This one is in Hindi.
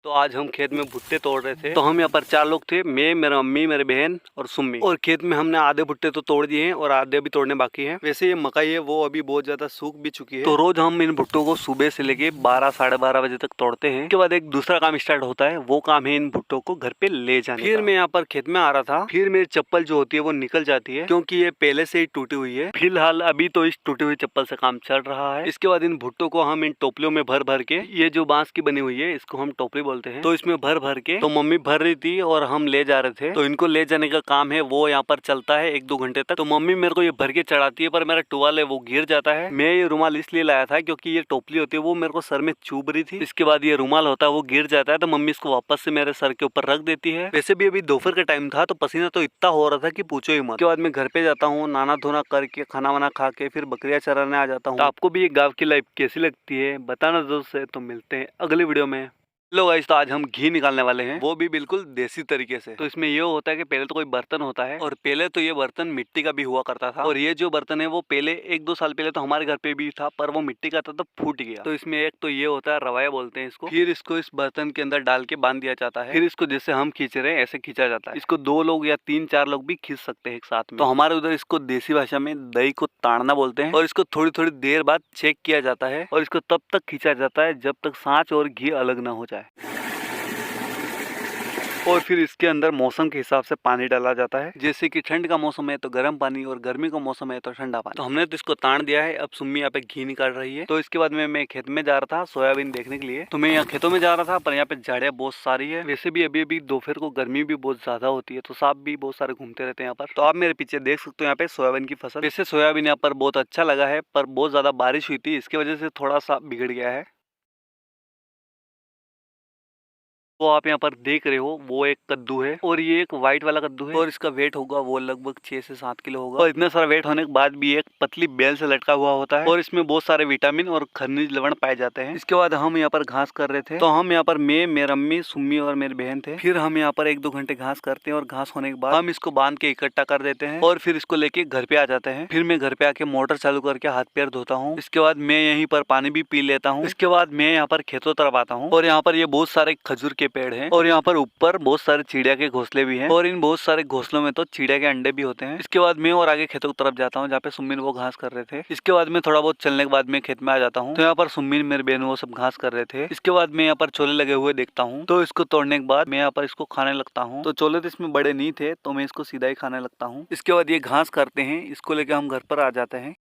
तो आज हम खेत में भुट्टे तोड़ रहे थे। तो हम यहाँ पर 4 लोग थे, मैं, मेरा मम्मी, मेरे बहन और सुम्मी। और खेत में हमने आधे भुट्टे तो तोड़ दिए हैं और आधे अभी तोड़ने बाकी हैं। वैसे ये मकई है वो अभी बहुत ज्यादा सूख भी चुकी है। तो रोज हम इन भुट्टों को सुबह से लेके 12 साढ़े 12 बजे तक तोड़ते हैं। उसके बाद एक दूसरा काम स्टार्ट होता है, वो काम है इन भुट्टों को घर पे ले जाने। फिर मैं यहाँ पर खेत में आ रहा था, फिर मेरी चप्पल जो होती है वो निकल जाती है क्योंकि ये पहले से ही टूटी हुई है। फिलहाल अभी तो इस टूटी हुई चप्पल से काम चल रहा है। इसके बाद इन भुट्टों को हम इन टोपलियों में भर भर के, ये जो बांस की बनी हुई है इसको हम टोपली बोलते हैं, तो इसमें भर भर के, तो मम्मी भर रही थी और हम ले जा रहे थे। तो इनको ले जाने का काम है वो यहाँ पर चलता है 1-2 घंटे तक। तो मम्मी मेरे को ये भर के चढ़ाती है, पर मेरा टुवाल है वो गिर जाता है। मैं ये रुमाल इसलिए लाया था क्योंकि ये टोपली होती है वो मेरे को सर में चुभ रही थी। इसके बाद ये रुमाल होता है वो गिर जाता है, तो मम्मी इसको वापस से मेरे सर के ऊपर रख देती है। वैसे भी अभी दोपहर का टाइम था तो पसीना तो इतना हो रहा था कि पूछो ही मत। उसके बाद मैं घर पे जाता हूँ, नाना धोना करके, खाना वाना खा के फिर बकरियां चराने आ जाता हूँ। तो आपको भी ये गाँव की लाइफ कैसी लगती है बताना दोस्त है। तो मिलते हैं अगली वीडियो में। लो गाइस, तो आज हम घी निकालने वाले हैं, वो भी बिल्कुल देसी तरीके से। तो इसमें ये होता है कि पहले तो कोई बर्तन होता है, और पहले तो ये बर्तन मिट्टी का भी हुआ करता था। और ये जो बर्तन है वो पहले 1-2 साल पहले तो हमारे घर पे भी था, पर वो मिट्टी का था तो फूट गया। तो इसमें एक तो ये होता है रवाया बोलते हैं इसको। फिर इसको इस बर्तन के अंदर डाल के बांध दिया जाता है। फिर इसको जैसे हम खींच रहे हैं ऐसे खींचा जाता है। इसको 2 लोग या 3-4 लोग भी खींच सकते हैं एक साथ में। तो हमारे उधर इसको देसी भाषा में दही को ताड़ना बोलते हैं। और इसको थोड़ी थोड़ी देर बाद चेक किया जाता है और इसको तब तक खींचा जाता है जब तक सांच और घी अलग ना हो जाए। और फिर इसके अंदर मौसम के हिसाब से पानी डाला जाता है, जैसे कि ठंड का मौसम है तो गर्म पानी और गर्मी का मौसम है तो ठंडा पानी। तो हमने तो इसको ताण दिया है, अब सुम्मी यहाँ पे घी निकाल रही है। तो इसके बाद में मैं खेत में जा रहा था सोयाबीन देखने के लिए। तो मैं यहाँ खेतों में जा रहा था, पर यहाँ पे झाड़ियाँ बहुत सारी है। वैसे भी अभी दोपहर को गर्मी भी बहुत ज्यादा होती है, तो सांप भी बहुत सारे घूमते रहते हैं यहाँ पर। तो आप मेरे पीछे देख सकते हो यहाँ पे सोयाबीन की फसल। वैसे सोयाबीन यहाँ पर बहुत अच्छा लगा है, पर बहुत ज्यादा बारिश हुई थी, इसकी वजह से थोड़ा सा बिगड़ गया है। वो आप यहाँ पर देख रहे हो वो एक कद्दू है, और ये एक व्हाइट वाला कद्दू है, और इसका वेट होगा वो लगभग 6 से 7 किलो होगा। और इतना सारा वेट होने के बाद भी एक पतली बेल से लटका हुआ होता है, और इसमें बहुत सारे विटामिन और खनिज लवण पाए जाते हैं। इसके बाद हम यहाँ पर घास कर रहे थे, तो हम यहाँ पर मैं, मेरी अम्मी, सुम्मी और मेरी बहन थे। फिर हम यहाँ पर 1-2 घंटे घास करते हैं, और घास होने के बाद हम इसको बांध के इकट्ठा कर देते हैं, और फिर इसको लेके घर पे आ जाते हैं। फिर मैं घर पे आके मोटर चालू करके हाथ पैर धोता हूँ। इसके बाद मैं यहीं पर पानी भी पी लेता हूँ। इसके बाद मैं यहाँ पर खेतों तरफ आता हूँ, और यहाँ पर ये बहुत सारे खजूर के पेड़ हैं, और यहाँ पर ऊपर बहुत सारे चिड़िया के घोंसले भी हैं, और इन बहुत सारे घोंसलों में तो चिड़िया के अंडे भी होते हैं। इसके बाद मैं और आगे खेतों की तरफ जाता हूँ जहाँ पे सुम्मीन वो घास कर रहे थे। इसके बाद में थोड़ा बहुत चलने के बाद मैं खेत में आ जाता हूँ, तो यहाँ पर सुम्मीन मेरे बहन वो सब घास कर रहे थे। इसके बाद मैं यहाँ पर छोले लगे हुए देखता हूँ, तो इसको तोड़ने के बाद मैं यहाँ पर इसको खाने लगता हूँ। तो छोले तो इसमें बड़े नहीं थे, तो मैं इसको सीधा ही खाने लगता हूँ। इसके बाद ये घास करते हैं, इसको लेके हम घर पर आ जाते हैं।